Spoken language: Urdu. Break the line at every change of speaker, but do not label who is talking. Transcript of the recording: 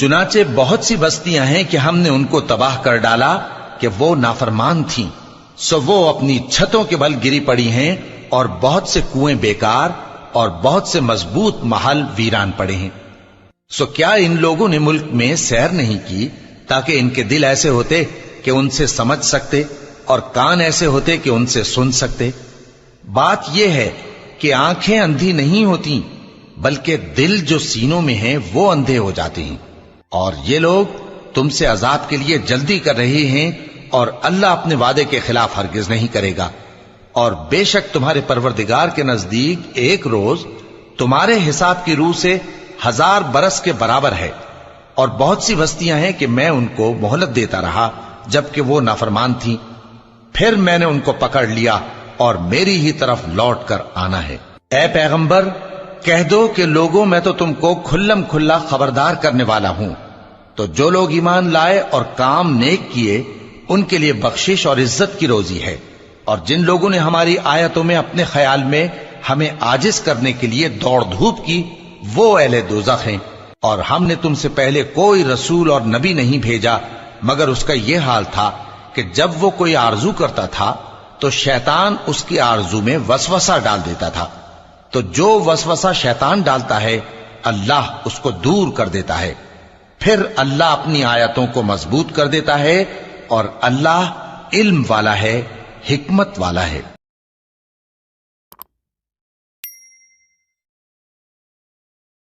چنانچہ بہت سی بستیاں ہیں کہ ہم نے ان کو تباہ کر ڈالا کہ وہ نافرمان تھیں، سو وہ اپنی چھتوں کے بل گری پڑی ہیں، اور بہت سے کنویں بیکار اور بہت سے مضبوط محل ویران پڑے ہیں۔ سو کیا ان لوگوں نے ملک میں سیر نہیں کی تاکہ ان کے دل ایسے ہوتے کہ ان سے سمجھ سکتے اور کان ایسے ہوتے کہ ان سے سن سکتے؟ بات یہ ہے کہ آنکھیں اندھی نہیں ہوتی، بلکہ دل جو سینوں میں ہیں وہ اندھے ہو جاتے ہیں۔ اور یہ لوگ تم سے عذاب کے لیے جلدی کر رہے ہیں، اور اللہ اپنے وعدے کے خلاف ہرگز نہیں کرے گا۔ اور بے شک تمہارے پروردگار کے نزدیک ایک روز تمہارے حساب کی روح سے 1000 برس کے برابر ہے۔ اور بہت سی بستیاں ہیں کہ میں ان کو مہلت دیتا رہا جبکہ وہ نافرمان تھیں، پھر میں نے ان کو پکڑ لیا اور میری ہی طرف لوٹ کر آنا ہے۔ اے پیغمبر کہہ دو کہ لوگوں میں تو تم کو کھلم کھلا خبردار کرنے والا ہوں، تو جو لوگ ایمان لائے اور کام نیک کیے ان کے لیے بخشش اور عزت کی روزی ہے، اور جن لوگوں نے ہماری آیتوں میں اپنے خیال میں ہمیں عاجز کرنے کے لیے دوڑ دھوپ کی وہ اہل دوزخ ہیں۔ اور ہم نے تم سے پہلے کوئی رسول اور نبی نہیں بھیجا مگر اس کا یہ حال تھا کہ جب وہ کوئی آرزو کرتا تھا تو شیطان اس کی آرزو میں وسوسہ ڈال دیتا تھا، تو جو وسوسہ شیطان ڈالتا ہے اللہ اس کو دور کر دیتا ہے، پھر اللہ اپنی آیتوں کو مضبوط کر دیتا ہے، اور اللہ علم والا ہے، حکمت والا ہے۔